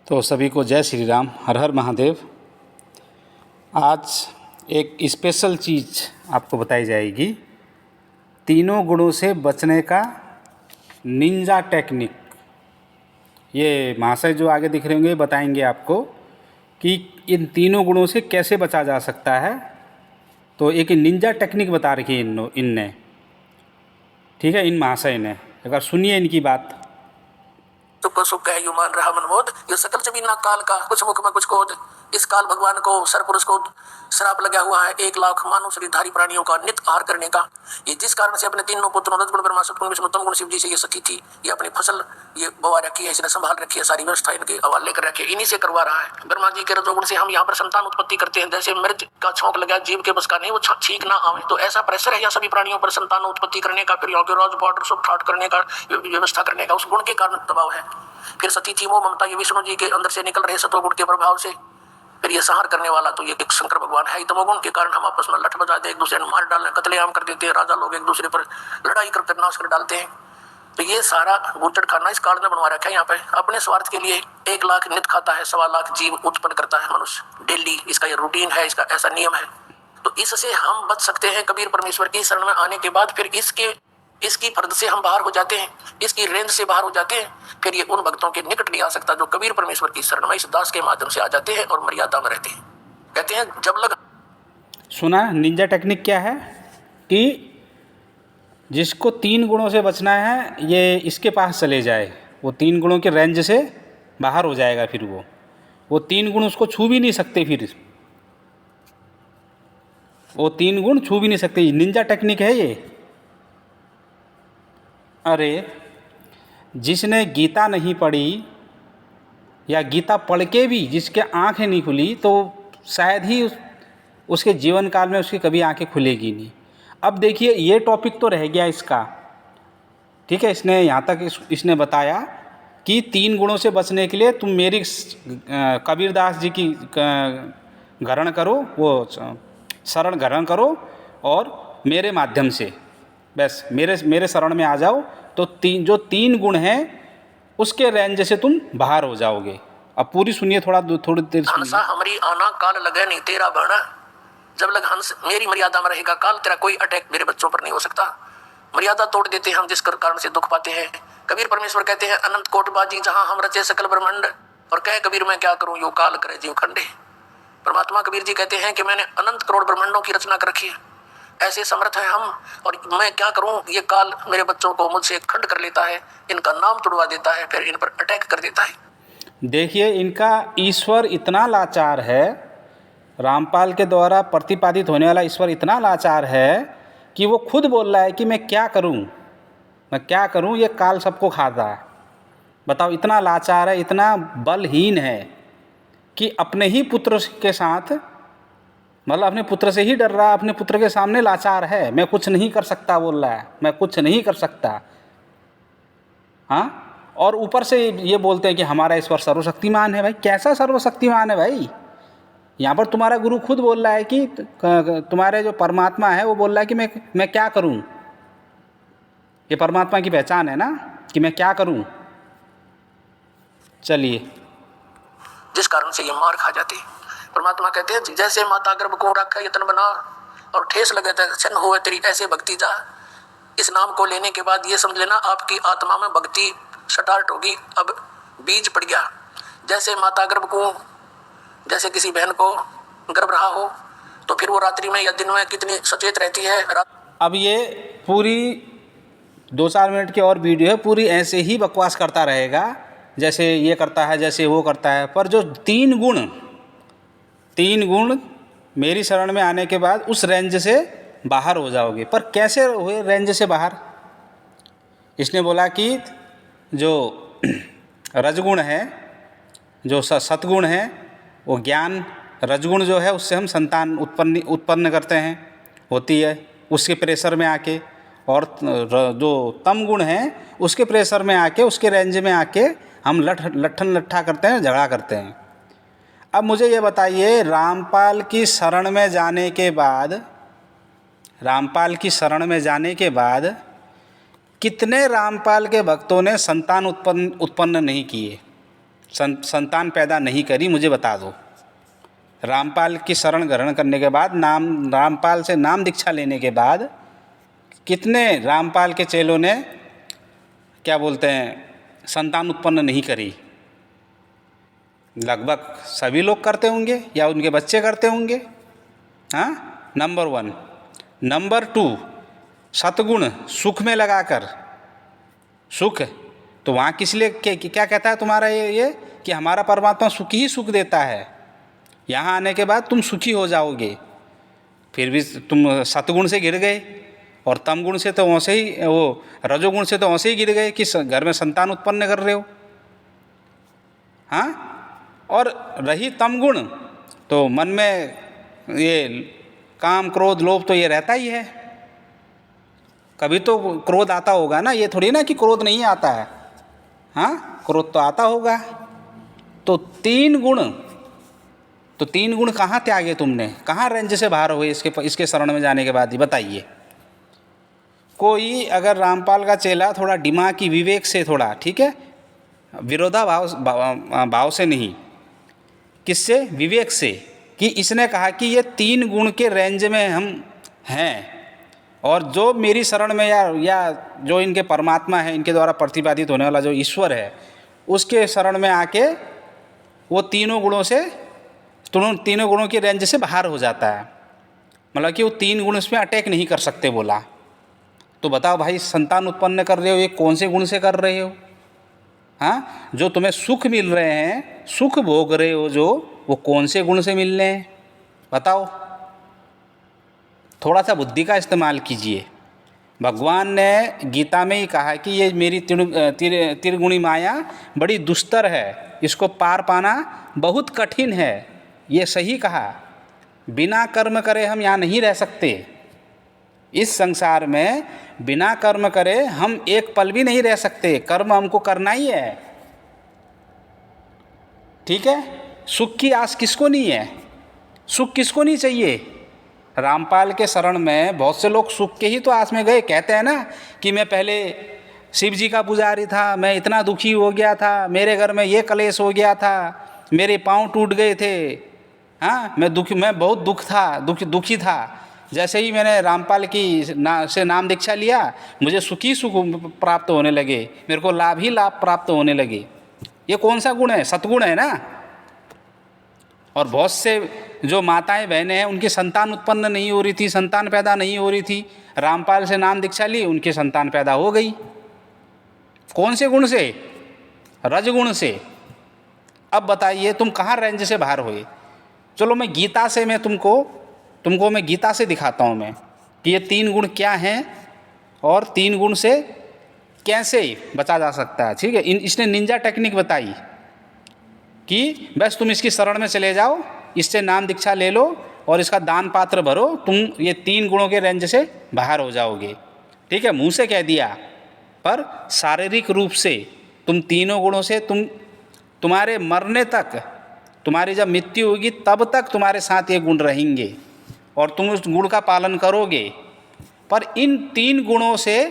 तो सभी को जय श्री राम, हर हर महादेव। आज एक स्पेशल चीज़ आपको बताई जाएगी, तीनों गुणों से बचने का निंजा टेक्निक। ये महाशय जो आगे दिख रहे होंगे बताएंगे आपको कि इन तीनों गुणों से कैसे बचा जा सकता है। तो एक निंजा टेक्निक बता रखी है इनने, ठीक है, इन महाशय ने। एक बार सुनिए इनकी बात। सुख सुख है यू मान रहा मनमोद, ये सकल जमीना काल का कुछ मुख में कुछ कोद। इस काल भगवान को सरपुरुष को श्राप लगा हुआ है 1,00,000 मानव शरीरधारी प्राणियों का नित आहार करने का। ये जिस कारण से अपने तीनों पुत्रों रजगुण ब्रह्मा सत्गुण विष्णु तमगुण शिव जी से ये सखी थी, ये अपनी फसल ये बवा रखी है, इसने संभाल रखी है, सारी व्यवस्था इनके हवाले कर रखी है, इन्हीं से करवा रहा है। ब्रह्मा जी के रजोगुण से हम यहाँ पर संतान उत्पत्ति करते हैं। जैसे मिर्च का छौंक लगा जीव के बस का नहीं, वो छींक ना आवे, तो ऐसा प्रेशर है यहाँ सभी प्राणियों पर संतान उत्पत्ति करने का, फिर यहाँ के राज पाउडर सब ठाट करने का, व्यवस्था करने का, उस गुण के कारण दबाव है। फिर सती थी मोह ममता, ये विष्णु जी के अंदर से निकल रहे सत्वगुण के प्रभाव से। फिर ये संहार करने वाला तो ये एक शंकर भगवान है। तमोगुण के कारण हम आपस में लठ बजा दे, एक दूसरे ने मार डालने, कत्लेआम कर देते हैं, राजा लोग एक दूसरे पर लड़ाई करके नाश कर डालते हैं। तो ये सारा बूचड़ खाना इस काल ने बनवा रखा है। यहाँ पे अपने स्वार्थ के लिए 1,00,000 नित खाता है, 1,25,000 जीव उत्पन्न करता है मनुष्य डेली, इसका ये रूटीन है, इसका ऐसा नियम है। तो इससे हम बच सकते हैं कबीर परमेश्वर की शरण में आने के बाद। फिर इसकी फर्द से हम बाहर हो जाते हैं, इसकी रेंज से बाहर हो जाते हैं। फिर ये उन भक्तों के निकट नहीं आ सकता जो कबीर परमेश्वर की शरण में इस दास के माध्यम से आ जाते हैं और मर्यादा में रहते हैं। कहते हैं जब लग सुना निंजा टेक्निक क्या है कि जिसको 3 गुणों से बचना है ये इसके पास चले जाए, वो 3 गुणों के रेंज से बाहर हो जाएगा। फिर वो 3 गुण उसको छू भी नहीं सकते, फिर वो 3 गुण छू भी नहीं सकते। निंजा टेक्निक है ये। अरे जिसने गीता नहीं पढ़ी या गीता पढ़ के भी जिसके आँखें नहीं खुली, तो शायद ही उसके जीवन काल में उसकी कभी आंखें खुलेगी नहीं। अब देखिए ये टॉपिक तो रह गया इसका, ठीक है। इसने यहाँ तक इसने बताया कि 3 गुणों से बचने के लिए तुम मेरी कबीरदास जी की ग्रहण करो, वो शरण ग्रहण करो और मेरे माध्यम से बस मेरे शरण में आ जाओ, तो जो 3 गुण हैं उसके रेंज से तुम बाहर हो जाओगे। अब पूरी सुनिए, थोड़ी देर हंसा हमारी आना काल लगे नहीं तेरा बना। जब लग हंस मेरी मर्यादा में रहेगा काल, तेरा कोई अटैक मेरे बच्चों पर नहीं हो सकता। मर्यादा तोड़ देते हैं हम, जिस कारण से दुख पाते हैं। कबीर परमेश्वर कहते हैं अनंत कोटबाजी जहां हम रचे सकल ब्रह्मांड, और कहे कबीर मैं क्या करूं यो काल करे जीव खंडे। परमात्मा कबीर जी कहते हैं कि मैंने अनंत करोड़ ब्रह्मांडों की रचना कर रखी है, ऐसे समर्थ है हम, और मैं क्या करूं, ये काल मेरे बच्चों को मुझसे खंड कर लेता है, इनका नाम तुड़वा देता है, फिर इन पर अटैक कर देता है। देखिए इनका ईश्वर इतना लाचार है, रामपाल के द्वारा प्रतिपादित होने वाला ईश्वर इतना लाचार है कि वो खुद बोल रहा है कि मैं क्या करूं, ये काल सबको खाता है। बताओ, इतना लाचार है, इतना बलहीन है कि अपने ही पुत्र के साथ, मतलब अपने पुत्र से ही डर रहा है, अपने पुत्र के सामने लाचार है। मैं कुछ नहीं कर सकता बोल रहा है, मैं कुछ नहीं कर सकता। हाँ, और ऊपर से ये बोलते हैं कि हमारा ईश्वर सर्वशक्तिमान है। भाई कैसा सर्वशक्तिमान है भाई? यहाँ पर तुम्हारा गुरु खुद बोल रहा है कि तुम्हारे जो परमात्मा है वो बोल रहा है कि मैं क्या करूँ। ये परमात्मा की पहचान है ना कि मैं क्या करूँ। चलिए, जिस कारण से ये मार खा जाती। परमात्मा कहते हैं जैसे माता गर्भ को रखा यतन बना और ठेस लगे छन हो तेरी ऐसे भक्ति जा। इस नाम को लेने के बाद ये समझ लेना आपकी आत्मा में भक्ति स्टार्ट होगी। अब बीज पड़ गया। जैसे माता गर्भ को, जैसे किसी बहन को गर्भ रहा हो, तो फिर वो रात्रि में या दिन में कितनी सचेत रहती है। अब ये पूरी 2-4 मिनट की और वीडियो है, पूरी ऐसे ही बकवास करता रहेगा, जैसे ये करता है, जैसे वो करता है। पर जो 3 गुण मेरी शरण में आने के बाद उस रेंज से बाहर हो जाओगे। पर कैसे हुए रेंज से बाहर? इसने बोला कि जो रजगुण है, जो सतगुण है, वो ज्ञान रजगुण जो है उससे हम संतान उत्पन्न करते हैं, होती है उसके प्रेशर में आके, और जो तम गुण है उसके प्रेशर में आके, उसके रेंज में आके हम लट्ठन लट्ठा करते हैं, झगड़ा करते हैं। अब मुझे ये बताइए, रामपाल की शरण में जाने के बाद कितने रामपाल के भक्तों ने संतान उत्पन्न नहीं किए? संतान पैदा नहीं करी, मुझे बता दो। रामपाल की शरण ग्रहण करने के बाद, रामपाल से नाम दीक्षा लेने के बाद कितने रामपाल के चेलों ने क्या बोलते हैं संतान उत्पन्न नहीं करी? लगभग सभी लोग करते होंगे या उनके बच्चे करते होंगे। हाँ, नंबर 1। नंबर 2, सतगुण सुख में लगाकर, सुख तो वहाँ किस लिए क्या कहता है तुम्हारा ये कि हमारा परमात्मा सुख ही सुख देता है, यहाँ आने के बाद तुम सुखी हो जाओगे। फिर भी तुम सतगुण से गिर गए और तम गुण से तो वैसे ही, वो रजोगुण से तो वैसे ही गिर गए कि घर में संतान उत्पन्न कर रहे हो। हाँ, और रही तम गुण तो मन में ये काम क्रोध लोभ तो ये रहता ही है। कभी तो क्रोध आता होगा ना, ये थोड़ी ना कि क्रोध नहीं आता है। हाँ, क्रोध तो आता होगा। तो तीन गुण कहाँ त्यागे तुमने? कहाँ रेंज से बाहर हुए इसके शरण में जाने के बाद ही बताइए। कोई अगर रामपाल का चेला थोड़ा दिमागी विवेक से, थोड़ा ठीक है, भाव से नहीं, किससे? विवेक से, कि इसने कहा कि ये 3 गुण के रेंज में हम हैं और जो मेरी शरण में या जो इनके परमात्मा है, इनके द्वारा प्रतिपादित होने वाला जो ईश्वर है, उसके शरण में आके वो तीनों गुणों की रेंज से बाहर हो जाता है। मतलब कि वो 3 गुण उसमें अटैक नहीं कर सकते बोला। तो बताओ भाई, संतान उत्पन्न कर रहे हो, ये कौन से गुण से कर रहे हो? हाँ, जो तुम्हें सुख मिल रहे हैं, सुख भोग रहे हो जो, वो कौन से गुण से मिल रहे हैं बताओ? थोड़ा सा बुद्धि का इस्तेमाल कीजिए। भगवान ने गीता में ही कहा कि ये मेरी त्रिगुणी माया बड़ी दुस्तर है, इसको पार पाना बहुत कठिन है। ये सही कहा। बिना कर्म करे हम यहाँ नहीं रह सकते। इस संसार में बिना कर्म करे हम एक पल भी नहीं रह सकते। कर्म हमको करना ही है, ठीक है। सुख की आस किसको नहीं है? सुख किसको नहीं चाहिए? रामपाल के शरण में बहुत से लोग सुख के ही तो आस में गए। कहते हैं ना कि मैं पहले शिव जी का पुजारी था, मैं इतना दुखी हो गया था, मेरे घर में ये कलेश हो गया था, मेरे पाँव टूट गए थे। हाँ, मैं बहुत दुखी था। जैसे ही मैंने रामपाल से नाम दीक्षा लिया, मुझे सुख प्राप्त होने लगे, मेरे को लाभ ही लाभ प्राप्त होने लगे। ये कौन सा गुण है? सतगुण है ना। और बहुत से जो माताएं बहनें हैं, उनकी संतान उत्पन्न नहीं हो रही थी, संतान पैदा नहीं हो रही थी, रामपाल से नाम दीक्षा ली, उनकी संतान पैदा हो गई। कौन से गुण से? रजगुण से। अब बताइए तुम कहाँ रेंज से बाहर हुए? चलो मैं गीता से तुमको मैं गीता से दिखाता हूँ मैं कि ये 3 गुण क्या हैं और 3 गुण से कैसे बचा जा सकता है। ठीक है, इसने निंजा टेक्निक बताई कि बस तुम इसकी शरण में चले जाओ, इससे नाम दीक्षा ले लो और इसका दान पात्र भरो, तुम ये 3 गुणों के रेंज से बाहर हो जाओगे। ठीक है, मुंह से कह दिया, पर शारीरिक रूप से तुम तीनों गुणों से तुम्हारे मरने तक, तुम्हारी जब मृत्यु होगी तब तक तुम्हारे साथ ये गुण रहेंगे और तुम उस गुण का पालन करोगे। पर इन 3 गुणों से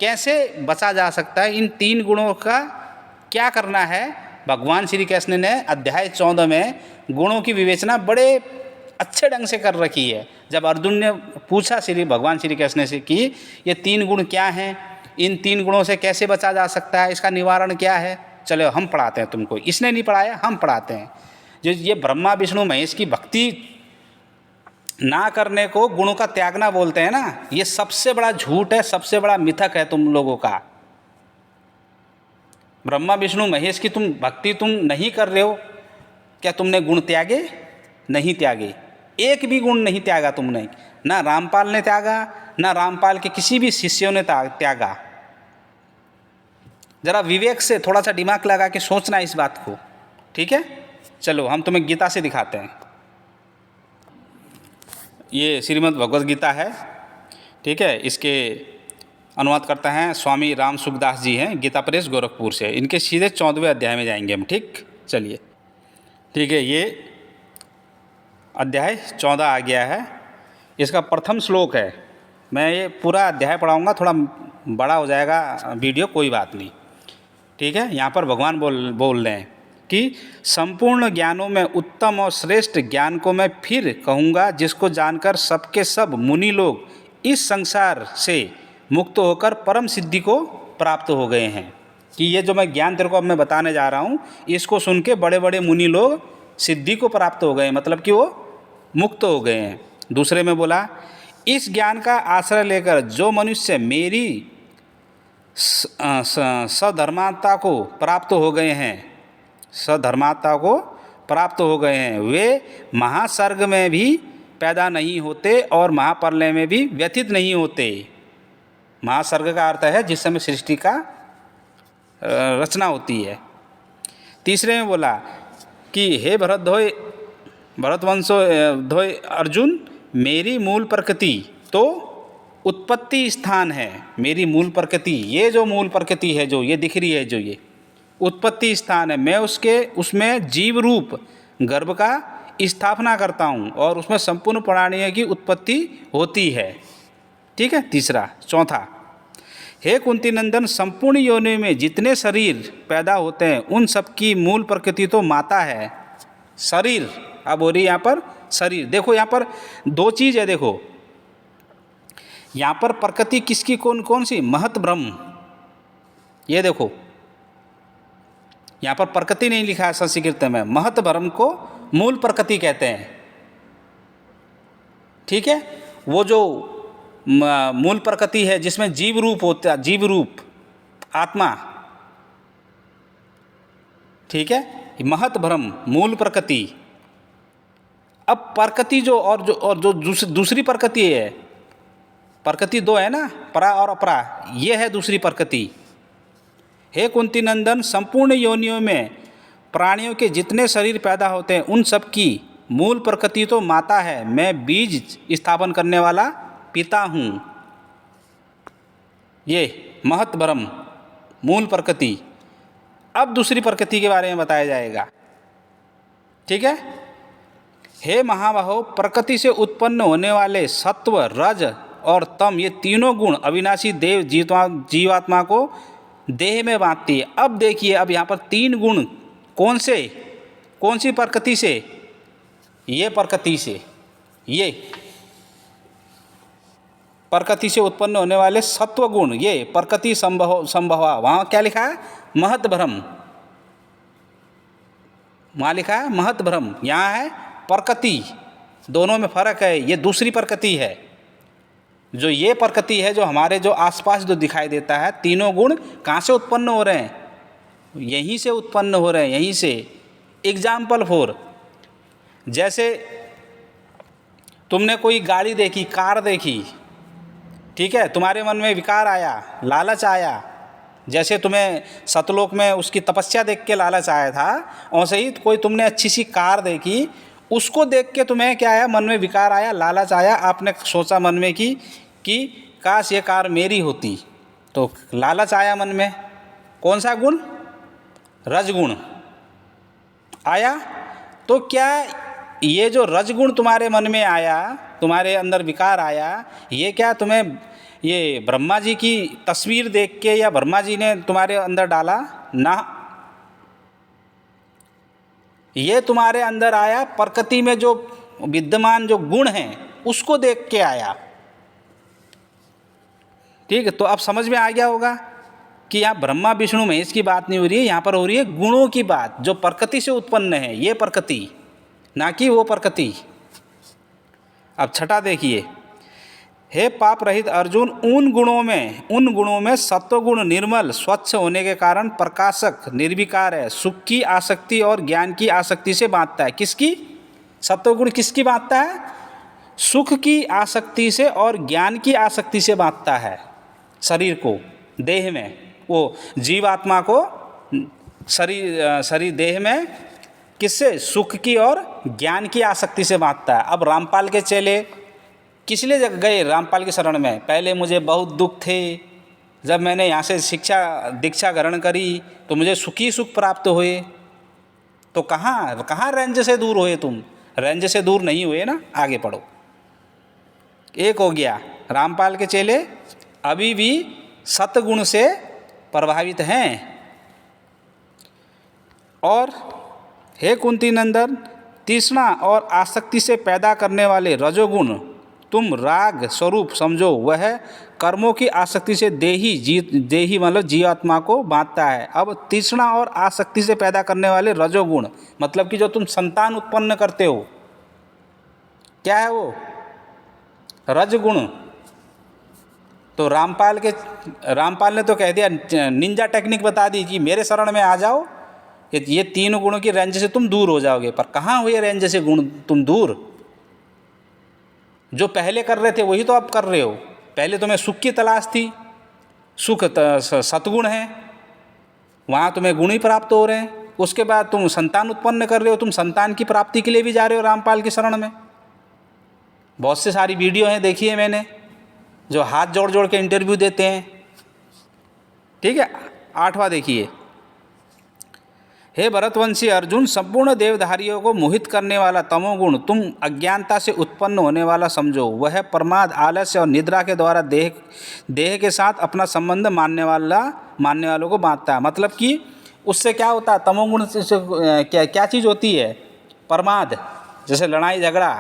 कैसे बचा जा सकता है? इन 3 गुणों का क्या करना है? भगवान श्री कृष्ण ने अध्याय 14 में गुणों की विवेचना बड़े अच्छे ढंग से कर रखी है। जब अर्जुन ने पूछा भगवान श्री कृष्ण से कि ये 3 गुण क्या हैं, इन 3 गुणों से कैसे बचा जा सकता है, इसका निवारण क्या है, चलो हम पढ़ाते हैं तुमको। इसने नहीं पढ़ाया, हम पढ़ाते हैं। जो ये ब्रह्मा विष्णु महेश की भक्ति ना करने को गुणों का त्यागना बोलते हैं ना, ये सबसे बड़ा झूठ है, सबसे बड़ा मिथक है तुम लोगों का। ब्रह्मा विष्णु महेश की भक्ति तुम नहीं कर रहे हो, क्या तुमने गुण त्यागे? नहीं त्यागे, एक भी गुण नहीं त्यागा तुमने। ना रामपाल ने त्यागा, ना रामपाल के किसी भी शिष्यों ने त्यागा। जरा विवेक से थोड़ा सा दिमाग लगा के सोचना इस बात को, ठीक है। चलो हम तुम्हें गीता से दिखाते हैं। ये श्रीमद् भगवद गीता है, ठीक है। इसके अनुवाद करता है स्वामी राम सुखदास जी हैं, गीता प्रेस गोरखपुर से। इनके सीधे 14वें अध्याय में जाएंगे हम, ठीक। चलिए, ठीक है। ये अध्याय 14 आ गया है। इसका प्रथम श्लोक है। मैं ये पूरा अध्याय पढ़ाऊँगा, थोड़ा बड़ा हो जाएगा वीडियो, कोई बात नहीं, ठीक है। यहाँ पर भगवान बोल रहे हैं कि संपूर्ण ज्ञानों में उत्तम और श्रेष्ठ ज्ञान को मैं फिर कहूँगा, जिसको जानकर सबके सब मुनि लोग इस संसार से मुक्त होकर परम सिद्धि को प्राप्त हो गए हैं। कि ये जो मैं ज्ञान तेरे को अब मैं बताने जा रहा हूँ, इसको सुन के बड़े बड़े मुनि लोग सिद्धि को प्राप्त हो गए, मतलब कि वो मुक्त हो गए हैं। दूसरे में बोला, इस ज्ञान का आश्रय लेकर जो मनुष्य मेरी सधर्मात्ता को प्राप्त हो गए हैं, सधर्मात्ता को प्राप्त हो गए हैं, वे महासर्ग में भी पैदा नहीं होते और महाप्रलय में भी व्यथित नहीं होते। महासर्ग का अर्थ है जिस समय सृष्टि का रचना होती है। तीसरे में बोला कि हे भरतवंशोद्भव अर्जुन, मेरी मूल प्रकृति तो उत्पत्ति स्थान है। मेरी मूल प्रकृति, ये जो मूल प्रकृति है जो ये दिख रही है, जो ये उत्पत्ति स्थान है, मैं उसमें जीव रूप गर्भ का स्थापना करता हूँ और उसमें संपूर्ण प्राणियों की उत्पत्ति होती है। ठीक है। चौथा, हे कुंती नंदन, संपूर्ण योनि में जितने शरीर पैदा होते हैं उन सब की मूल प्रकृति तो माता है। शरीर, अब हो रही यहाँ पर शरीर। देखो यहाँ पर दो चीज़ है। देखो यहाँ पर प्रकृति किसकी, कौन कौन सी? महत ब्रह्म। ये देखो यहाँ पर प्रकृति नहीं लिखा है संस्कृत में, महत ब्रह्म को मूल प्रकृति कहते हैं। ठीक है। वो जो मूल प्रकृति है जिसमें जीव रूप होता है, जीव रूप आत्मा। ठीक है। महत ब्रह्म मूल प्रकृति। अब प्रकृति जो दूसरी प्रकृति है, प्रकृति दो है ना, परा और अपरा, ये है दूसरी प्रकृति। हे कुंती नंदन, संपूर्ण योनियों में प्राणियों के जितने शरीर पैदा होते हैं उन सब की मूल प्रकृति तो माता है। मैं बीज स्थापन करने वाला पिता हूँ। ये महत ब्रह्म मूल प्रकृति। अब दूसरी प्रकृति के बारे में बताया जाएगा। ठीक है। हे महाबाहो, प्रकृति से उत्पन्न होने वाले सत्व, रज और तम, ये तीनों गुण अविनाशी देव जीवात्मा को देह में बांधती है। अब देखिए, अब यहाँ पर तीन गुण कौन सी प्रकृति से? ये प्रकृति से, ये प्रकृति से उत्पन्न होने वाले सत्व गुण, ये प्रकृति संभवा। वहाँ क्या लिखा है? महत ब्रह्म। वहाँ लिखा है महत ब्रह्म, यहाँ है प्रकृति। दोनों में फर्क है। ये दूसरी प्रकृति है। जो ये प्रकृति है जो हमारे जो आसपास जो दिखाई देता है, तीनों गुण कहाँ से उत्पन्न हो रहे हैं? यहीं से उत्पन्न हो रहे हैं, यहीं से। एग्जाम्पल फॉर, जैसे तुमने कोई गाड़ी देखी, कार देखी, ठीक है, तुम्हारे मन में विकार आया, लालच आया। जैसे तुम्हें सतलोक में उसकी तपस्या देख के लालच आया था, वैसे ही कोई तुमने अच्छी सी कार देखी, उसको देख के तुम्हें क्या आया? मन में विकार आया, लालच आया। आपने सोचा मन में कि काश ये कार मेरी होती, तो लालच आया मन में। कौन सा गुण? रजगुण आया। तो क्या ये जो रजगुण तुम्हारे मन में आया, तुम्हारे अंदर विकार आया, ये क्या तुम्हें ये ब्रह्मा जी की तस्वीर देख के या ब्रह्मा जी ने तुम्हारे अंदर डाला? ना, ये तुम्हारे अंदर आया प्रकृति में जो विद्यमान जो गुण हैं उसको देख के आया। ठीक है। तो अब समझ में आ गया होगा कि यहाँ ब्रह्मा विष्णु महेश की बात नहीं हो रही है, यहाँ पर हो रही है गुणों की बात, जो प्रकृति से उत्पन्न है, ये प्रकृति, ना कि वो प्रकृति। अब छठा देखिए, हे पाप रहित अर्जुन, उन गुणों में सत्वगुण निर्मल स्वच्छ होने के कारण प्रकाशक निर्विकार है, सुख की आसक्ति और ज्ञान की आसक्ति से बांधता है। किसकी? सत्वगुण किसकी बांधता है? सुख की आसक्ति से और ज्ञान की आसक्ति से बांधता है शरीर को, देह में। वो जीवात्मा को शरीर देह में किससे? सुख की और ज्ञान की आसक्ति से बांधता है। अब रामपाल के चेले किस लिए गए रामपाल की शरण में? पहले मुझे बहुत दुख थे, जब मैंने यहाँ से दीक्षा ग्रहण करी तो मुझे सुखी सुख प्राप्त हुए। तो कहाँ रेंज से दूर हुए तुम? रेंज से दूर नहीं हुए ना। आगे पढ़ो। एक हो गया, रामपाल के चेले अभी भी सतगुण से प्रभावित हैं। और हे कुंती नंदन, तृष्णा और आसक्ति से पैदा करने वाले रजोगुण तुम राग स्वरूप समझो। वह कर्मों की आसक्ति से देही मतलब जीवात्मा को बांधता है। अब तृष्णा और आसक्ति से पैदा करने वाले रजोगुण मतलब कि जो तुम संतान उत्पन्न करते हो, क्या है वो? रजगुण। तो रामपाल ने तो कह दिया, निंजा टेक्निक बता दी कि मेरे शरण में आ जाओ, ये तीन गुणों की रेंज से तुम दूर हो जाओगे। पर कहाँ हुए रेंज से गुण तुम दूर? जो पहले कर रहे थे वही तो अब कर रहे हो। पहले तुम्हें सुख की तलाश थी, सुख सतगुण है, वहाँ तुम्हें गुण ही प्राप्त हो रहे हैं। उसके बाद तुम संतान उत्पन्न कर रहे हो, तुम संतान की प्राप्ति के लिए भी जा रहे हो रामपाल की शरण में। बहुत से सारी वीडियो हैं, देखी है मैंने, जो हाथ जोड़ जोड़ के इंटरव्यू देते हैं। ठीक है, 8वां देखिए। हे भरतवंशी अर्जुन, संपूर्ण देवधारियों को मोहित करने वाला तमोगुण तुम अज्ञानता से उत्पन्न होने वाला समझो। वह प्रमाद, आलस्य और निद्रा के द्वारा देह के साथ अपना संबंध मानने वालों को बांधता है। मतलब कि उससे क्या होता है? तमोगुण से क्या चीज़ होती है? प्रमाद, जैसे लड़ाई झगड़ा,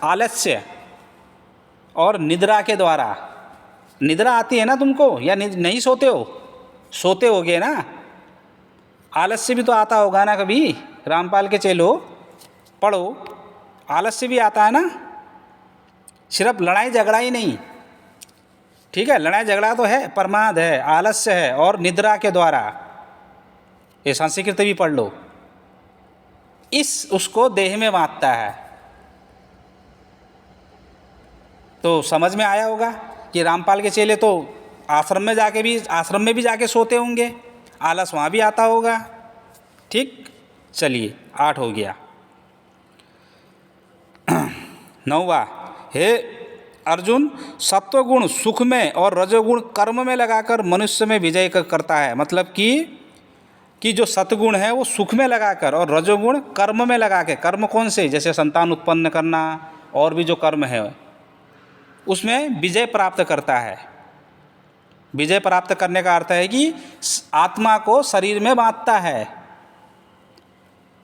आलस्य और निद्रा के द्वारा। निद्रा आती है ना तुमको, या नहीं सोते हो? सोते होगे ना। आलस्य भी तो आता होगा ना कभी। रामपाल के चेलो पढ़ो, आलस्य भी आता है ना। सिर्फ लड़ाई झगड़ा ही नहीं, ठीक है, लड़ाई झगड़ा तो है, प्रमाद है, आलस्य है और निद्रा के द्वारा। ये संस्कृत भी पढ़ लो। उसको देह में बांधता है। तो समझ में आया होगा कि रामपाल के चेले तो आश्रम में भी जाके सोते होंगे, आलस वहाँ भी आता होगा। ठीक, चलिए 8 हो गया। 9वां, हे अर्जुन, सत्वगुण सुख में और रजोगुण कर्म में लगाकर मनुष्य में विजय करता है। मतलब कि जो सत्गुण है वो सुख में लगाकर और रजोगुण कर्म में लगा के, कर्म कौन से? जैसे संतान उत्पन्न करना और भी जो कर्म है उसमें विजय प्राप्त करता है। विजय प्राप्त करने का अर्थ है कि आत्मा को शरीर में बांधता है।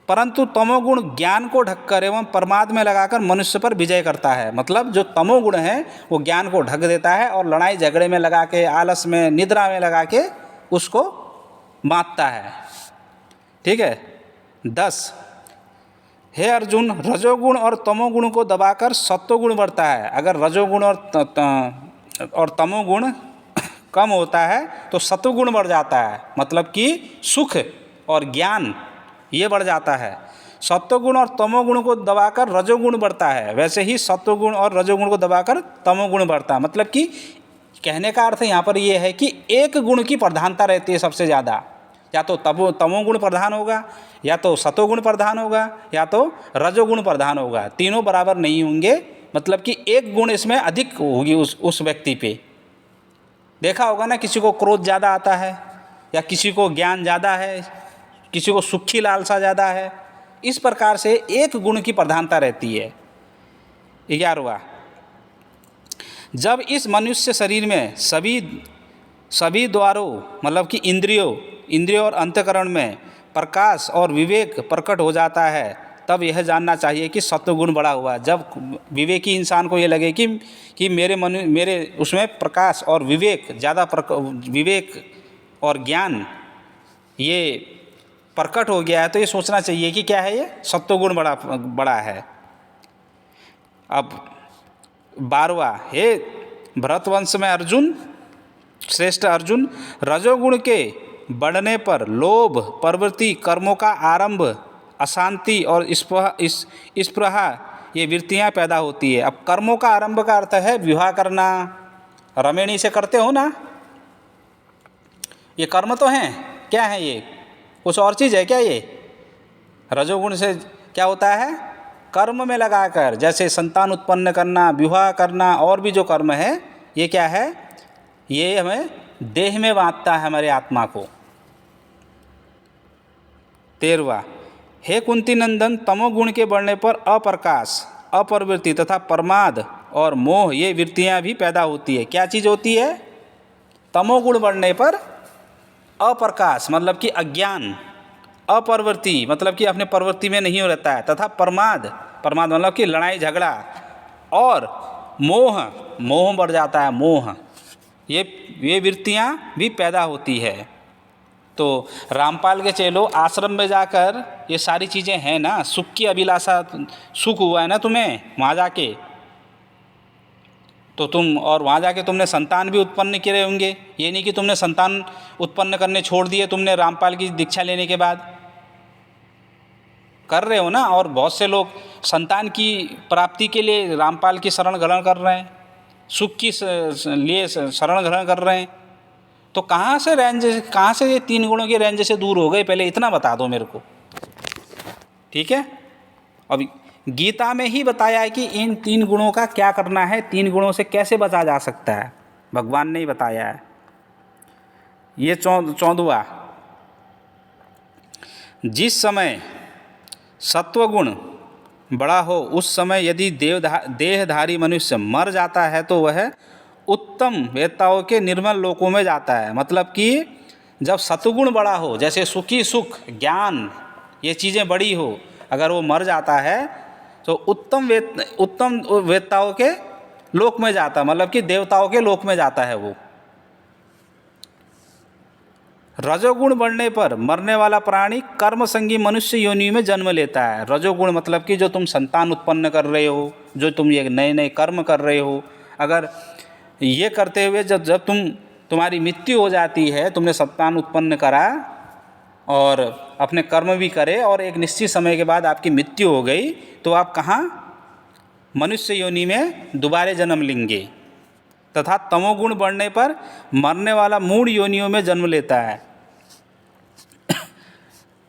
परंतु तमोगुण ज्ञान को ढककर एवं प्रमाद में लगाकर मनुष्य पर विजय करता है। मतलब जो तमोगुण है वो ज्ञान को ढक देता है और लड़ाई झगड़े में लगा के, आलस में, निद्रा में लगा के उसको बांधता है। ठीक है। 10, हे अर्जुन, रजोगुण और तमोगुण को दबाकर सत्वगुण बढ़ता है। अगर रजोगुण और तमोगुण कम होता है तो सत्वगुण बढ़ जाता है। मतलब कि सुख और ज्ञान ये बढ़ जाता है। सत्वगुण और तमोगुण को दबाकर रजोगुण बढ़ता है, वैसे ही सत्वगुण और रजोगुण को दबाकर तमोगुण बढ़ता है। मतलब कि कहने का अर्थ यहाँ पर ये है कि एक गुण की प्रधानता रहती है सबसे ज़्यादा। या तो तमोगुण प्रधान होगा, या तो सतोगुण प्रधान होगा, या तो रजोगुण प्रधान होगा। तीनों बराबर नहीं होंगे। मतलब कि एक गुण इसमें अधिक होगी उस व्यक्ति पे। देखा होगा ना, किसी को क्रोध ज़्यादा आता है, या किसी को ज्ञान ज़्यादा है, किसी को सुख की लालसा ज़्यादा है। इस प्रकार से एक गुण की प्रधानता रहती है। 11वां, जब इस मनुष्य शरीर में सभी द्वारों मतलब कि इंद्रियों और अंतःकरण में प्रकाश और विवेक प्रकट हो जाता है, तब यह जानना चाहिए कि सत्वगुण बढ़ा हुआ। जब विवेकी इंसान को ये लगे कि मेरे उसमें प्रकाश और विवेक ज़्यादा, विवेक और ज्ञान ये प्रकट हो गया है, तो ये सोचना चाहिए कि क्या है, ये सत्वगुण बड़ा है। अब 12वां, हे भरतवंश में अर्जुन, श्रेष्ठ अर्जुन, रजोगुण के बढ़ने पर लोभ, प्रवृत्ति, कर्मों का आरंभ, अशांति और स्पृहा ये वृत्तियाँ पैदा होती है। अब कर्मों का आरंभ का अर्थ है विवाह करना। रमेणी से करते हो ना, ये कर्म तो हैं। क्या है ये? कुछ और चीज़ है क्या? ये रजोगुण से क्या होता है? कर्म में लगाकर, जैसे संतान उत्पन्न करना, विवाह करना और भी जो कर्म है, ये क्या है? ये हमें देह में बांधता है, हमारे आत्मा को। 13वां, हे कुंती नंदन, तमोगुण के बढ़ने पर अप्रकाश, अप्रवृत्ति तथा प्रमाद और मोह ये वृत्तियाँ भी पैदा होती है। क्या चीज़ होती है? तमोगुण बढ़ने पर अप्रकाश मतलब कि अज्ञान, अपरवृत्ति मतलब कि अपने प्रवृत्ति में नहीं रहता है, तथा प्रमाद, प्रमाद मतलब कि लड़ाई झगड़ा, और मोह, मोह बढ़ जाता है, मोह, ये वृत्तियाँ भी पैदा होती है। तो रामपाल के चेलो आश्रम में जाकर ये सारी चीज़ें हैं ना, सुख की अभिलाषा, सुख हुआ है ना तुम्हें वहाँ जाके, तो तुम और वहाँ जाके तुमने संतान भी उत्पन्न किए होंगे। ये नहीं कि तुमने संतान उत्पन्न करने छोड़ दिए तुमने रामपाल की दीक्षा लेने के बाद, कर रहे हो ना। और बहुत से लोग संतान की प्राप्ति के लिए रामपाल की शरण ग्रहण कर रहे हैं, सुख की लिए शरण ग्रहण कर रहे हैं। तो कहाँ से ये 3 गुणों की रेंज से दूर हो गए, पहले इतना बता दो मेरे को, ठीक है। अब गीता में ही बताया है कि इन 3 गुणों का क्या करना है, 3 गुणों से कैसे बचा जा सकता है, भगवान ने ही बताया है। ये 14वां, जिस समय सत्वगुण बड़ा हो उस समय यदि देहधारी मनुष्य मर जाता है तो वह उत्तम वेत्ताओं के निर्मल लोकों में जाता है। मतलब कि जब सत्वगुण बड़ा हो, जैसे सुखी सुख, ज्ञान, ये चीज़ें बड़ी हो, अगर वो मर जाता है तो उत्तम वेत्ताओं के लोक में जाता है, मतलब कि देवताओं के लोक में जाता है वो। रजोगुण बढ़ने पर मरने वाला प्राणी कर्मसंगी मनुष्य योनि में जन्म लेता है। रजोगुण मतलब कि जो तुम संतान उत्पन्न कर रहे हो, जो तुम ये नए नए कर्म कर रहे हो, अगर ये करते हुए जब तुम्हारी मृत्यु हो जाती है, तुमने संतान उत्पन्न करा और अपने कर्म भी करे और एक निश्चित समय के बाद आपकी मृत्यु हो गई, तो आप कहाँ, मनुष्य योनि में दोबारे जन्म लेंगे। तथा तमोगुण बढ़ने पर मरने वाला मूढ़ योनियों में जन्म लेता है।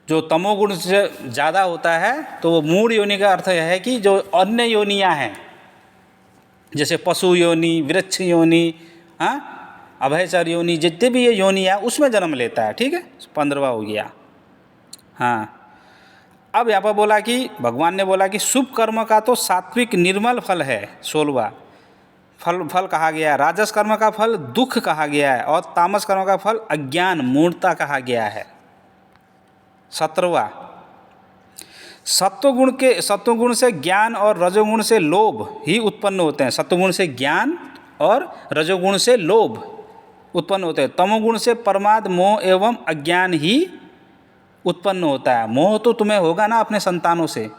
जो तमोगुण से ज़्यादा होता है तो वो मूढ़ योनि का अर्थ यह है कि जो अन्य योनियाँ हैं, जैसे पशु योनि, वृक्ष योनि, अभयचर योनि, जितने भी ये योनियाँ उसमें जन्म लेता है, ठीक है। 15वां हो गया। हाँ, अब यहाँ पर बोला कि भगवान ने बोला कि शुभ कर्म का तो सात्विक निर्मल फल है, 16वां फल कहा गया है। राजस कर्म का फल दुख कहा गया है और तामस कर्म का फल अज्ञान, मूढ़ता कहा गया है। 17वां, सत्वगुण से ज्ञान और रजोगुण से लोभ ही उत्पन्न होते हैं। सत्वगुण से ज्ञान और रजोगुण से लोभ उत्पन्न होते हैं। तमोगुण से प्रमाद, मोह एवं अज्ञान ही उत्पन्न होता है। मोह तो तुम्हें होगा ना अपने संतानों से,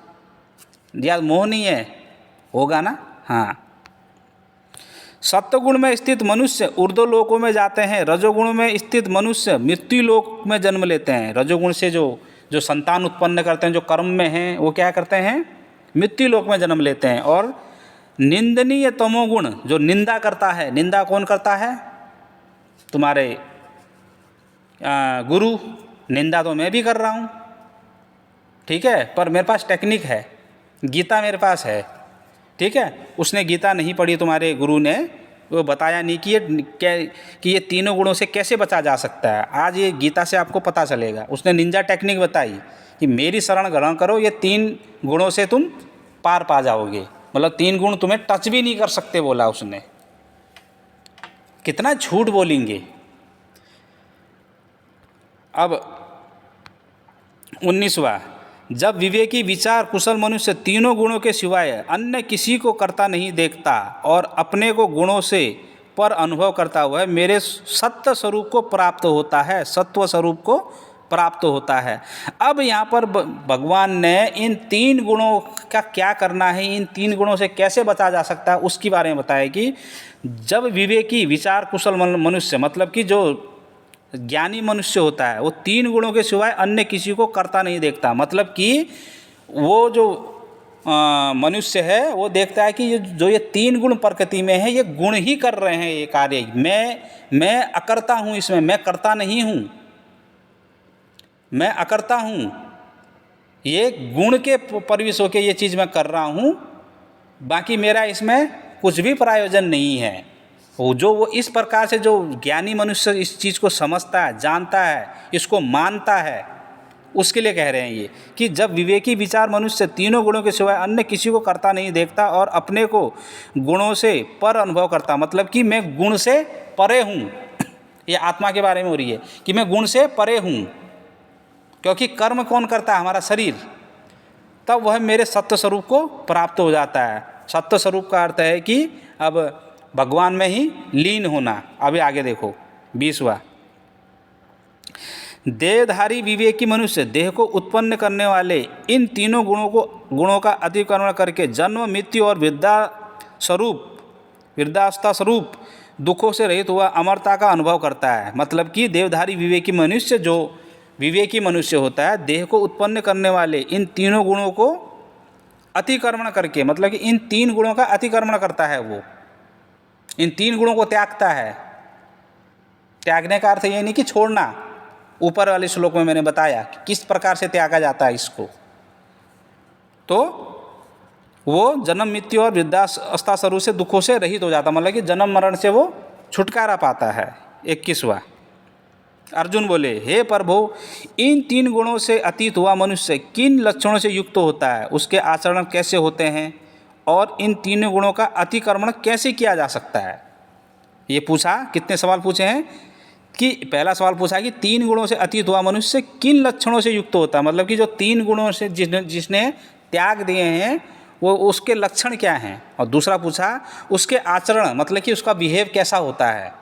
या मोह नहीं है, होगा ना। हाँ, सत्वगुण में स्थित मनुष्य ऊर्ध्व लोकों में जाते हैं, रजोगुण में स्थित मनुष्य मृत्यु लोक में जन्म लेते हैं। रजोगुण से जो संतान उत्पन्न करते हैं, जो कर्म में हैं, वो क्या करते हैं, मृत्यु लोक में जन्म लेते हैं। और निंदनीय तमोगुण, जो निंदा करता है, निंदा कौन करता है, तुम्हारे गुरु, निंदा तो मैं भी कर रहा हूँ, ठीक है, पर मेरे पास टेक्निक है, गीता मेरे पास है, ठीक है। उसने गीता नहीं पढ़ी, तुम्हारे गुरु ने वो बताया नहीं कि ये तीनों गुणों से कैसे बचा जा सकता है। आज ये गीता से आपको पता चलेगा। उसने निंजा टेक्निक बताई कि मेरी शरण ग्रहण करो, ये 3 गुणों से तुम पार पा जाओगे, मतलब 3 गुण तुम्हें टच भी नहीं कर सकते, बोला उसने। कितना झूठ बोलेंगे। अब 19वां, जब विवेकी विचार कुशल मनुष्य तीनों गुणों के सिवाय अन्य किसी को करता नहीं देखता और अपने को गुणों से पर अनुभव करता हुआ मेरे सत्य स्वरूप को प्राप्त होता है, सत्व स्वरूप को प्राप्त होता है। अब यहाँ पर भगवान ने इन 3 गुणों का क्या करना है, इन 3 गुणों से कैसे बचा जा सकता है, उसके बारे में बताया कि जब विवेकी विचार कुशल मनुष्य, मतलब कि जो ज्ञानी मनुष्य होता है, वो 3 गुणों के सिवाय अन्य किसी को करता नहीं देखता। मतलब कि वो जो मनुष्य है वो देखता है कि ये 3 गुण प्रकृति में है, ये गुण ही कर रहे हैं ये कार्य, मैं अकर्ता हूँ, इसमें मैं कर्ता नहीं हूँ, मैं अकर्ता हूँ, ये गुण के परिवेश होकर ये चीज़ मैं कर रहा हूँ, बाकी मेरा इसमें कुछ भी प्रयोजन नहीं है। वो इस प्रकार से जो ज्ञानी मनुष्य इस चीज़ को समझता है, जानता है, इसको मानता है, उसके लिए कह रहे हैं ये कि जब विवेकी विचार मनुष्य तीनों गुणों के सिवाय अन्य किसी को करता नहीं देखता और अपने को गुणों से पर अनुभव करता, मतलब कि मैं गुण से परे हूँ। ये आत्मा के बारे में हो रही है कि मैं गुण से परे हूँ, क्योंकि कर्म कौन करता है? हमारा शरीर। तब वह मेरे सत्य स्वरूप को प्राप्त हो जाता है। सत्य स्वरूप का अर्थ है कि अब भगवान में ही लीन होना। अभी आगे देखो 20वां, देहधारी विवेकी मनुष्य देह को उत्पन्न करने वाले इन तीनों गुणों का अतिक्रमण करके जन्म, मृत्यु और वृद्धावस्था स्वरूप दुखों से रहित हुआ अमरता का अनुभव करता है। मतलब कि देहधारी विवेकी मनुष्य, जो विवेकी मनुष्य होता है, देह को उत्पन्न करने वाले इन तीनों गुणों को अतिक्रमण करके, मतलब कि इन 3 गुणों का अतिक्रमण करता है, वो इन 3 गुणों को त्यागता है। त्यागने का अर्थ ये नहीं कि छोड़ना, ऊपर वाले श्लोक में मैंने बताया कि किस प्रकार से त्यागा जाता है इसको। तो वो जन्म, मृत्यु और वृद्धावस्था स्वरूप से दुखों से रहित हो जाता, मतलब कि जन्म मरण से वो छुटकारा पाता है। 21वां, अर्जुन बोले, हे प्रभु, इन 3 गुणों से अतीत हुआ मनुष्य किन लक्षणों से युक्त होता है, उसके आचरण कैसे होते हैं और इन 3 गुणों का अतिक्रमण कैसे किया जा सकता है? ये पूछा। कितने सवाल पूछे हैं कि पहला सवाल पूछा कि 3 गुणों से अतीत हुआ मनुष्य किन लक्षणों से युक्त होता है, मतलब कि जो 3 गुणों से जिसने त्याग दिए हैं वो उसके लक्षण क्या हैं। और दूसरा पूछा उसके आचरण, मतलब कि उसका बिहेव कैसा होता है।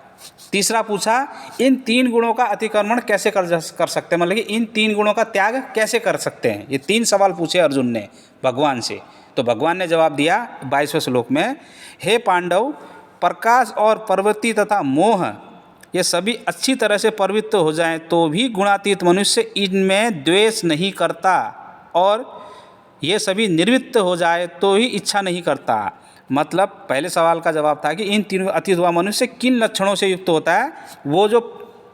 तीसरा पूछा इन 3 गुणों का अतिक्रमण कैसे कर सकते हैं, मतलब कि इन 3 गुणों का त्याग कैसे कर सकते हैं। ये 3 सवाल पूछे अर्जुन ने भगवान से। तो भगवान ने जवाब दिया 22वें श्लोक में, हे पांडव, प्रकाश और प्रवृत्ति तथा मोह ये सभी अच्छी तरह से प्रवृत्त हो जाएं तो भी गुणातीत मनुष्य इनमें द्वेष नहीं करता, और ये सभी निवृत्त हो जाए तो ही इच्छा नहीं करता। मतलब पहले सवाल का जवाब था कि इन 3 अतीत हुआ मनुष्य किन लक्षणों से युक्त होता है। वो जो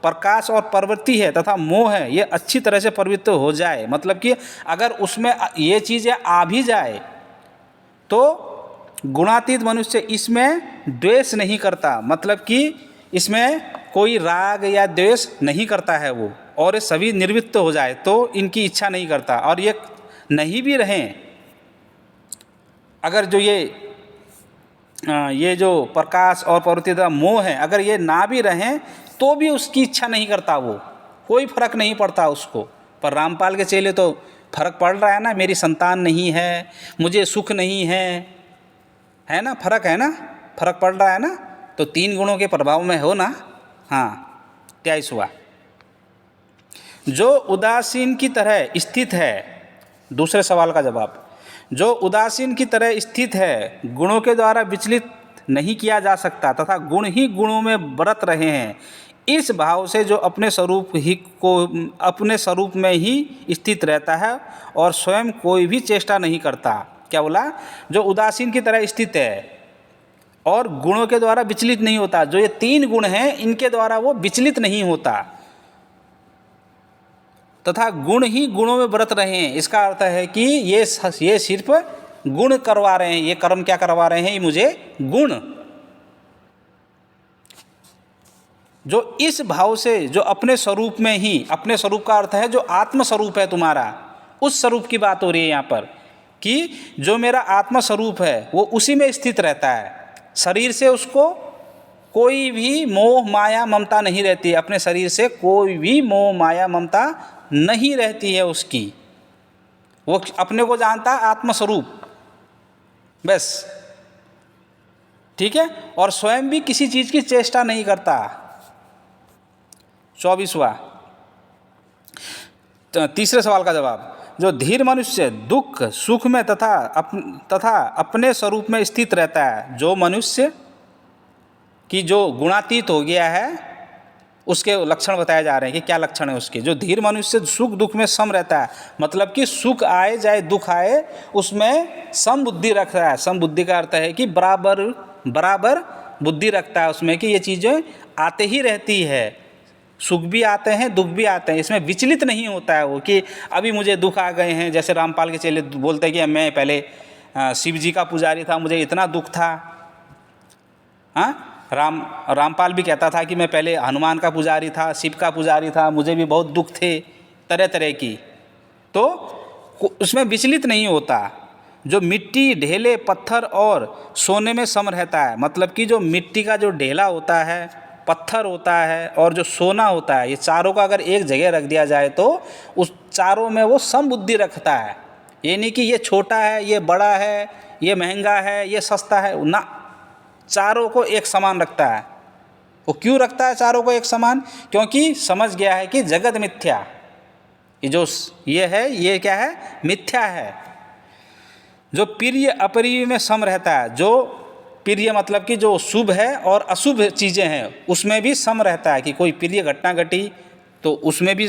प्रकाश और प्रवृत्ति है तथा मोह है ये अच्छी तरह से प्रवृत्त हो जाए, मतलब कि अगर उसमें ये चीज़ें आ भी जाए तो गुणातीत मनुष्य इसमें द्वेष नहीं करता, मतलब कि इसमें कोई राग या द्वेष नहीं करता है वो, और ये सभी निवृत्त हो जाए तो इनकी इच्छा नहीं करता। और ये नहीं भी रहें, अगर जो ये जो प्रकाश और प्रवृत्ति तथा मोह है, अगर ये ना भी रहें तो भी उसकी इच्छा नहीं करता, वो कोई फर्क नहीं पड़ता उसको। पर रामपाल के चेले तो फर्क पड़ रहा है ना, मेरी संतान नहीं है, मुझे सुख नहीं है ना, फर्क है ना, फर्क पड़ रहा है ना। तो 3 गुणों के प्रभाव में हो ना। हाँ, 23वां, जो उदासीन की तरह स्थित है। दूसरे सवाल का जवाब, जो उदासीन की तरह स्थित है, गुणों के द्वारा विचलित नहीं किया जा सकता तथा गुण ही गुणों में बरत रहे हैं, इस भाव से जो अपने स्वरूप में ही स्थित रहता है और स्वयं कोई भी चेष्टा नहीं करता। क्या बोला? जो उदासीन की तरह स्थित है और गुणों के द्वारा विचलित नहीं होता। जो ये 3 गुण हैं इनके द्वारा वो विचलित नहीं होता तथा गुण ही गुणों में बरत रहे हैं। इसका अर्थ है कि ये सिर्फ गुण करवा रहे हैं। ये कर्म क्या करवा रहे हैं? ये मुझे गुण, जो इस भाव से जो अपने स्वरूप में ही, अपने स्वरूप का अर्थ है जो आत्म स्वरूप है तुम्हारा, उस स्वरूप की बात हो रही है यहाँ पर, कि जो मेरा आत्म स्वरूप है वो उसी में स्थित रहता है। शरीर से उसको कोई भी मोह माया ममता नहीं रहती, अपने शरीर से कोई भी मोह माया ममता नहीं रहती है उसकी। वो अपने को जानता है आत्मस्वरूप, बस, ठीक है। और स्वयं भी किसी चीज़ की चेष्टा नहीं करता। 24वां, तीसरे सवाल का जवाब, जो धीर मनुष्य दुख सुख में तथा अपने स्वरूप में स्थित रहता है। जो मनुष्य की जो गुणातीत हो गया है उसके लक्षण बताए जा रहे हैं कि क्या लक्षण है उसके। जो धीर मनुष्य सुख दुख में सम रहता है, मतलब कि सुख आए चाहे दुख आए उसमें सम बुद्धि रखता है। सम बुद्धि का अर्थ है कि बराबर बुद्धि रखता है उसमें, कि ये चीज़ें आते ही रहती है, सुख भी आते हैं दुख भी आते हैं, इसमें विचलित नहीं होता है वो, कि अभी मुझे दुख आ गए हैं। जैसे रामपाल के चेले बोलते हैं कि मैं पहले शिव जी का पुजारी था, मुझे इतना दुख था। हाँ, रामपाल भी कहता था कि मैं पहले हनुमान का पुजारी था, शिव का पुजारी था, मुझे भी बहुत दुख थे तरह तरह की। तो उसमें विचलित नहीं होता। जो मिट्टी ढेले पत्थर और सोने में सम रहता है, मतलब कि जो मिट्टी का जो ढेला होता है, पत्थर होता है और जो सोना होता है, ये चारों का अगर एक जगह रख दिया जाए तो उस चारों में वो समबुद्धि रखता है। ये नहीं कि ये छोटा है, ये बड़ा है, ये महंगा है, ये सस्ता है ना, चारों को एक समान रखता है। वो क्यों रखता है चारों को एक समान? क्योंकि समझ गया है कि जगत मिथ्या, ये जो ये है ये क्या है? मिथ्या है। जो प्रिय अप्रिय में सम रहता है, जो प्रिय मतलब कि जो शुभ है और अशुभ चीज़ें हैं उसमें भी सम रहता है, कि कोई प्रिय घटना घटी तो उसमें भी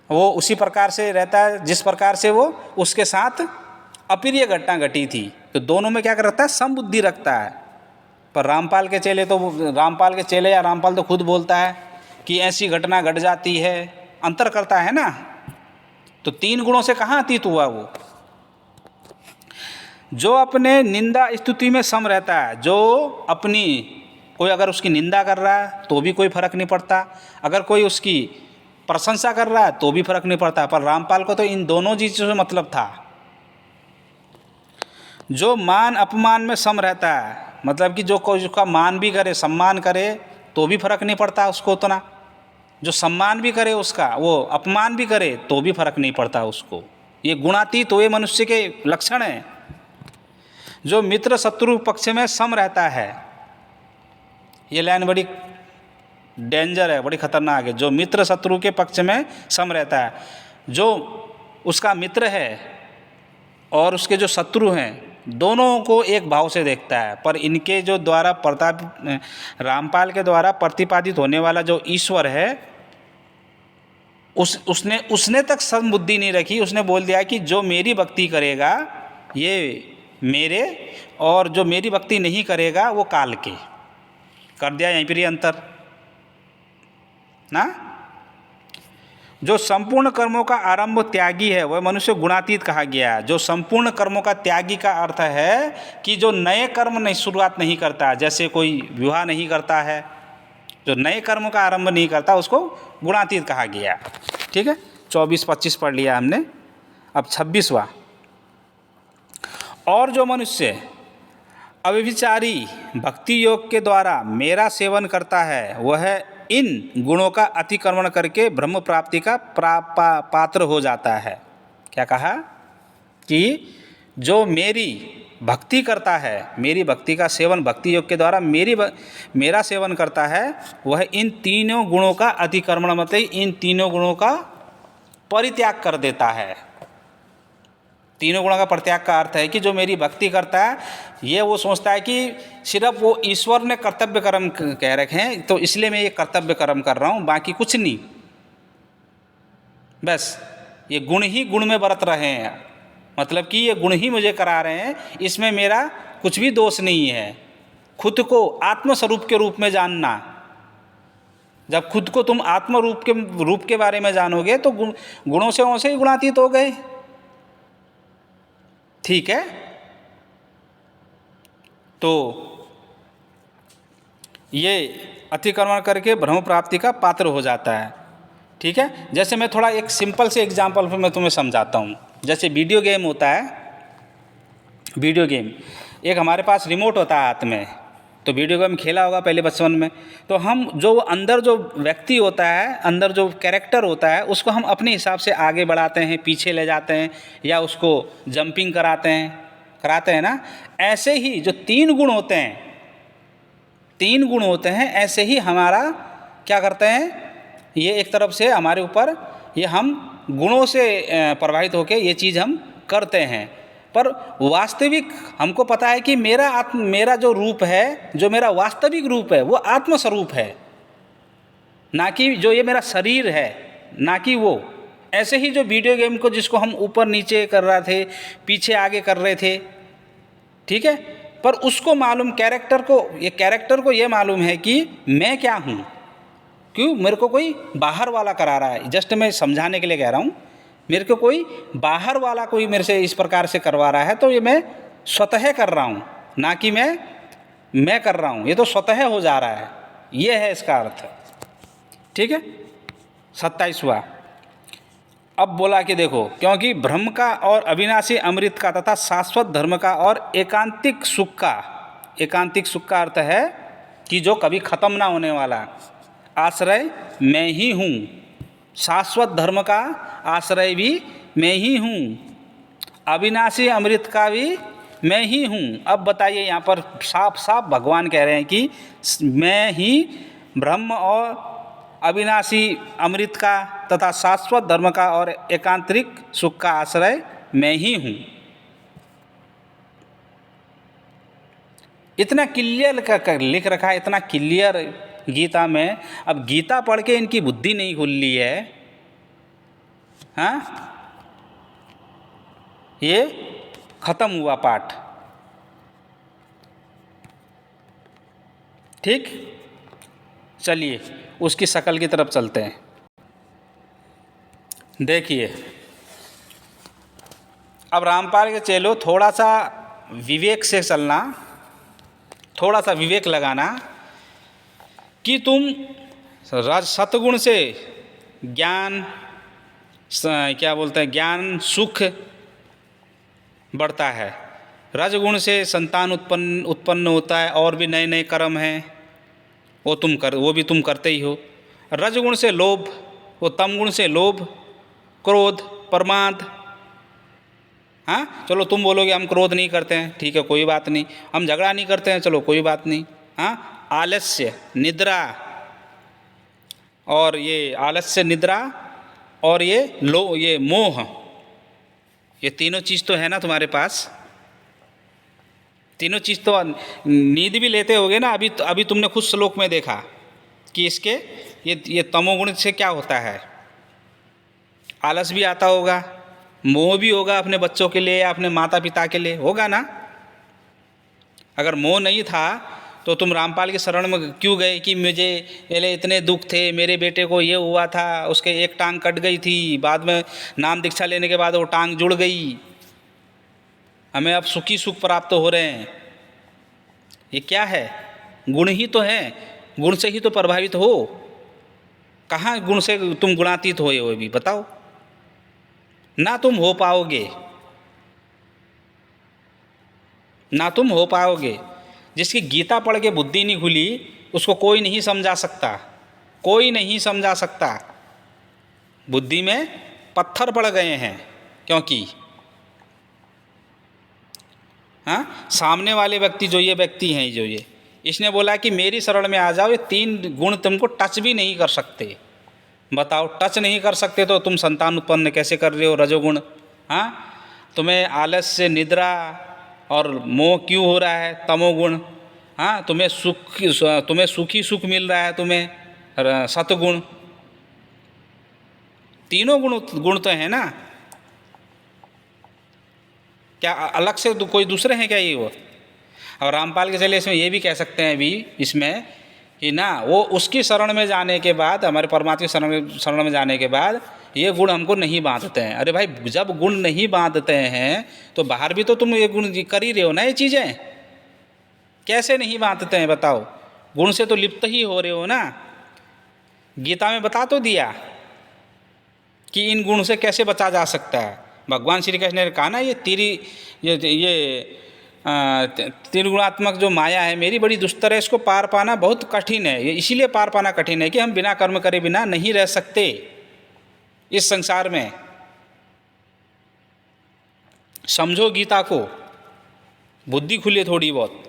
वो उसी प्रकार से रहता है जिस प्रकार से वो उसके साथ अप्रिय घटना घटी थी, तो दोनों में क्या करता है? समबुद्धि रखता है। पर रामपाल के चेले या रामपाल तो खुद बोलता है कि ऐसी घटना घट जाती है, अंतर करता है ना। तो 3 गुणों से कहाँ अतीत हुआ वो? जो अपने निंदा स्तुति में सम रहता है, जो अपनी कोई अगर उसकी निंदा कर रहा है तो भी कोई फर्क नहीं पड़ता, अगर कोई उसकी प्रशंसा कर रहा है तो भी फर्क नहीं पड़ता। पर रामपाल को तो इन दोनों चीज़ों से मतलब था। जो मान अपमान में सम रहता है, मतलब कि जो कोई उसका मान भी करे, सम्मान करे तो भी फर्क नहीं पड़ता उसको उतना, जो सम्मान भी करे उसका, वो अपमान भी करे तो भी फर्क नहीं पड़ता उसको। ये गुणातीत हुए मनुष्य के लक्षण हैं। जो मित्र शत्रु पक्ष में सम रहता है, ये लाइन बड़ी डेंजर है, बड़ी खतरनाक है। जो मित्र शत्रु के पक्ष में सम रहता है, जो उसका मित्र है और उसके जो शत्रु हैं दोनों को एक भाव से देखता है। पर इनके जो द्वारा रामपाल के द्वारा प्रतिपादित होने वाला जो ईश्वर है उसने तक समबुद्धि नहीं रखी। उसने बोल दिया कि जो मेरी भक्ति करेगा ये मेरे, और जो मेरी भक्ति नहीं करेगा वो काल के। कर दिया यहीं पर ही अंतर ना। जो संपूर्ण कर्मों का आरंभ त्यागी है वह मनुष्य गुणातीत कहा गया है। जो संपूर्ण कर्मों का त्यागी का अर्थ है कि जो नए कर्म नहीं शुरुआत नहीं करता, जैसे कोई विवाह नहीं करता है, जो नए कर्मों का आरंभ नहीं करता उसको गुणातीत कहा गया। ठीक है, 24-25 पढ़ लिया हमने, अब 26वां। और जो मनुष्य अव्यभिचारी भक्ति योग के द्वारा मेरा सेवन करता है वह इन गुणों का अतिक्रमण करके ब्रह्म प्राप्ति का पात्र हो जाता है। क्या कहा? कि जो मेरी भक्ति करता है, मेरी भक्ति का सेवन भक्ति योग के द्वारा मेरा सेवन करता है, वह इन तीनों गुणों का अतिक्रमण मतलब इन तीनों गुणों का परित्याग कर देता है। तीनों गुणों का परित्याग का अर्थ है कि जो मेरी भक्ति करता है ये वो सोचता है कि सिर्फ वो ईश्वर ने कर्तव्य कर्म कह रखे हैं तो इसलिए मैं ये कर्तव्य कर्म कर रहा हूँ, बाकी कुछ नहीं, बस ये गुण ही गुण में बरत रहे हैं, मतलब कि ये गुण ही मुझे करा रहे हैं, इसमें मेरा कुछ भी दोष नहीं है। खुद को आत्मस्वरूप के रूप में जानना, जब खुद को तुम आत्म रूप के बारे में जानोगे तो गुणों से ही गुणातीत हो गए। ठीक है, तो ये अतिक्रमण करके ब्रह्म प्राप्ति का पात्र हो जाता है। ठीक है, जैसे मैं थोड़ा एक सिंपल से एग्जांपल पे मैं तुम्हें समझाता हूँ। जैसे वीडियो गेम होता है, वीडियो गेम एक हमारे पास रिमोट होता है हाथ में, तो वीडियो गेम खेला होगा पहले बचपन में, तो हम जो अंदर जो व्यक्ति होता है, अंदर जो कैरेक्टर होता है उसको हम अपने हिसाब से आगे बढ़ाते हैं, पीछे ले जाते हैं या उसको जंपिंग कराते हैं ना। ऐसे ही जो 3 गुण होते हैं ऐसे ही हमारा क्या करते हैं, ये एक तरफ से हमारे ऊपर ये हम गुणों से प्रभावित होकर ये चीज़ हम करते हैं। पर वास्तविक हमको पता है कि मेरा जो रूप है, जो मेरा वास्तविक रूप है वो आत्मस्वरूप है, ना कि जो ये मेरा शरीर है, ना कि वो। ऐसे ही जो वीडियो गेम को जिसको हम ऊपर नीचे कर रहे थे, पीछे आगे कर रहे थे, ठीक है, पर उसको मालूम कैरेक्टर को ये मालूम है कि मैं क्या हूँ। क्यों? मेरे को कोई बाहर वाला करा रहा है, जस्ट मैं समझाने के लिए कह रहा हूँ। मेरे को कोई बाहर वाला कोई मेरे से इस प्रकार से करवा रहा है तो ये मैं स्वतः कर रहा हूँ, ना कि मैं कर रहा हूँ, ये तो स्वतः हो जा रहा है। ये है इसका अर्थ। ठीक है, 27वां। अब बोला कि देखो, क्योंकि ब्रह्म का और अविनाशी अमृत का तथा शाश्वत धर्म का और एकांतिक सुख का अर्थ है कि जो कभी ख़त्म ना होने वाला आश्रय मैं ही हूँ, शाश्वत धर्म का आश्रय भी मैं ही हूँ, अविनाशी अमृत का भी मैं ही हूँ। अब बताइए, यहाँ पर साफ साफ भगवान कह रहे हैं कि मैं ही ब्रह्म और अविनाशी अमृत का तथा शाश्वत धर्म का और एकांतरिक सुख का आश्रय मैं ही हूँ। इतना क्लियर कर लिख रखा है, इतना क्लियर गीता में। अब गीता पढ़ के इनकी बुद्धि नहीं खुली है, हाँ, ये खत्म हुआ पाठ। ठीक, चलिए उसकी शकल की तरफ चलते हैं। देखिए, अब रामपाल के चेलो थोड़ा सा विवेक से चलना, थोड़ा सा विवेक लगाना कि तुम सतगुण से ज्ञान, क्या बोलते हैं, ज्ञान सुख बढ़ता है, रजगुण से संतान उत्पन्न होता है और भी नए नए कर्म हैं, वो भी तुम करते ही हो। रजगुण से लोभ, वो तम गुण से लोभ, क्रोध, प्रमाद। हाँ, चलो तुम बोलोगे हम क्रोध नहीं करते हैं, ठीक है, कोई बात नहीं। हम झगड़ा नहीं करते हैं, चलो कोई बात नहीं। हाँ, आलस्य, निद्रा, और ये आलस्य, निद्रा और ये मोह, ये तीनों चीज़ तो है ना तुम्हारे पास। तीनों चीज़ तो, नींद भी लेते होगे ना। अभी तुमने खुद श्लोक में देखा कि इसके ये तमोगुण से क्या होता है, आलस भी आता होगा, मोह भी होगा अपने बच्चों के लिए या अपने माता पिता के लिए, होगा ना। अगर मोह नहीं था तो तुम रामपाल के शरण में क्यों गए कि मुझे पहले इतने दुख थे, मेरे बेटे को ये हुआ था, उसके एक टांग कट गई थी, बाद में नाम दीक्षा लेने के बाद वो टांग जुड़ गई, हमें अब सुखी सुख प्राप्त हो रहे हैं। ये क्या है? गुण ही तो है, गुण से ही तो प्रभावित हो। कहाँ गुण से तुम गुणातीत हुए हो अभी बताओ? ना तुम हो पाओगे, ना तुम हो पाओगे। जिसकी गीता पढ़ के बुद्धि नहीं खुली उसको कोई नहीं समझा सकता, कोई नहीं समझा सकता। बुद्धि में पत्थर पड़ गए हैं, क्योंकि हाँ, सामने वाले व्यक्ति जो ये व्यक्ति हैं, जो ये इसने बोला कि मेरी शरण में आ जाओ, ये 3 गुण तुमको टच भी नहीं कर सकते। बताओ, टच नहीं कर सकते तो तुम संतान उत्पन्न कैसे कर रहे हो? रजोगुण। हाँ, तुम्हें आलस्य, निद्रा और मोह क्यों हो रहा है? तमोगुण। हाँ, तुम्हें सुखी सुख मिल रहा है, तुम्हें सतगुण। तीनों गुण तो है ना। क्या अलग से कोई दूसरे हैं क्या ये वो? और रामपाल के चले इसमें ये भी कह सकते हैं अभी इसमें कि ना, वो उसकी शरण में जाने के बाद, हमारे परमात्मा शरण में जाने के बाद ये गुण हमको नहीं बांधते हैं। अरे भाई, जब गुण नहीं बांधते हैं तो बाहर भी तो तुम ये गुण कर ही रहे हो ना। ये चीज़ें कैसे नहीं बांधते हैं बताओ? गुण से तो लिप्त ही हो रहे हो ना। गीता में बता तो दिया कि इन गुण से कैसे बचा जा सकता है। भगवान श्री कृष्ण ने कहा ना, ये त्रिगुणात्मक जो माया है मेरी बड़ी दुस्तर है, इसको पार पाना बहुत कठिन है। ये इसीलिए पार पाना कठिन है कि हम बिना कर्म करे बिना नहीं रह सकते इस संसार में। समझो गीता को, बुद्धि खुले थोड़ी बहुत।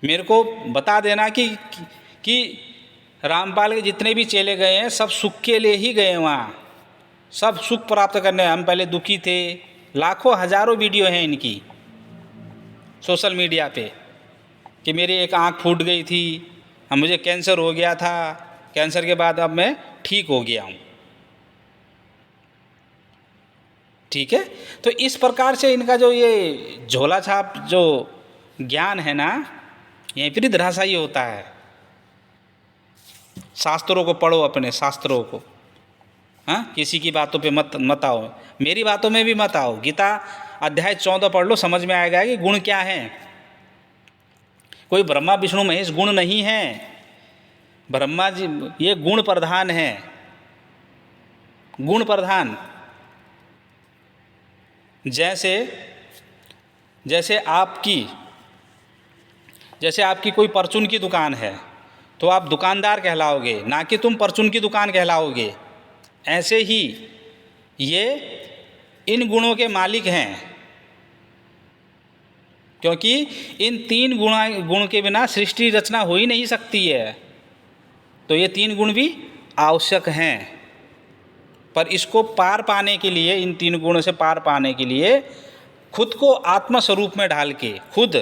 मेरे को बता देना कि रामपाल के जितने भी चेले गए हैं सब सुख के लिए ही गए, वहाँ सब सुख प्राप्त करने। हम पहले दुखी थे, लाखों हजारों वीडियो हैं इनकी सोशल मीडिया पे कि मेरी एक आँख फूट गई थी, मुझे कैंसर हो गया था, कैंसर के बाद अब मैं ठीक हो गया हूँ। ठीक है, तो इस प्रकार से इनका जो ये झोला छाप जो ज्ञान है ना, यहीं पर धराशायी होता है। शास्त्रों को पढ़ो, अपने शास्त्रों को। हाँ, किसी की बातों पे मत आओ, मेरी बातों में भी मत आओ। गीता अध्याय 14 पढ़ लो, समझ में आएगा कि गुण क्या है। कोई ब्रह्मा विष्णु महेश गुण नहीं है। ब्रह्मा जी ये गुण प्रधान है, गुण प्रधान। जैसे जैसे आपकी कोई परचून की दुकान है तो आप दुकानदार कहलाओगे, ना कि तुम परचून की दुकान कहलाओगे। ऐसे ही ये इन गुणों के मालिक हैं, क्योंकि इन 3 गुण के बिना सृष्टि रचना हो ही नहीं सकती है। तो ये 3 गुण भी आवश्यक हैं, पर इसको पार पाने के लिए, इन 3 गुणों से पार पाने के लिए खुद को आत्म स्वरूप में ढाल के, खुद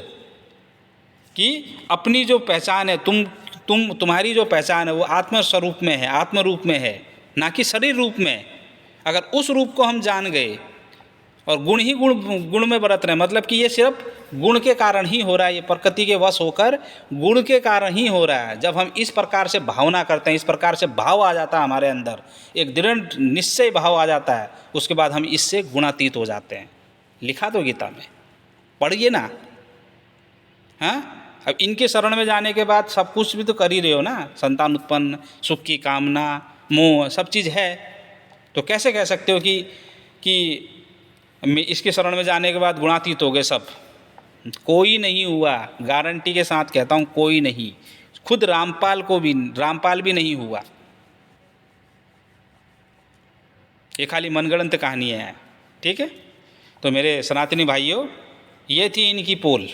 कि अपनी जो पहचान है, तुम्हारी जो पहचान है वो आत्म स्वरूप में है, आत्म रूप में है, ना कि शरीर रूप में। अगर उस रूप को हम जान गए और गुण ही गुण में बरत रहे हैं, मतलब कि ये सिर्फ गुण के कारण ही हो रहा है, ये प्रकृति के वश होकर गुण के कारण ही हो रहा है। जब हम इस प्रकार से भावना करते हैं, इस प्रकार से भाव आ जाता है हमारे अंदर, एक दृढ़ निश्चय भाव आ जाता है, उसके बाद हम इससे गुणातीत हो जाते हैं। लिखा तो गीता में, पढ़िए ना। हाँ, अब इनके शरण में जाने के बाद सब कुछ भी तो कर ही रहे हो ना, संतान उत्पन्न, सुख की कामना, मोह, सब चीज़ है। तो कैसे कह सकते हो कि इसके शरण में जाने के बाद गुणातीत हो गए सब? कोई नहीं हुआ, गारंटी के साथ कहता हूँ, कोई नहीं। खुद रामपाल भी नहीं हुआ। ये खाली मनगढ़ंत कहानी है, ठीक है। तो मेरे सनातनी भाइयों, ये थी इनकी पोल,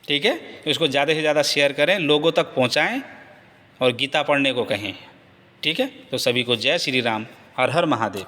ठीक है। इसको ज़्यादा से ज़्यादा शेयर करें, लोगों तक पहुँचाएं और गीता पढ़ने को कहें, ठीक है। तो सभी को जय श्री राम, हर हर महादेव।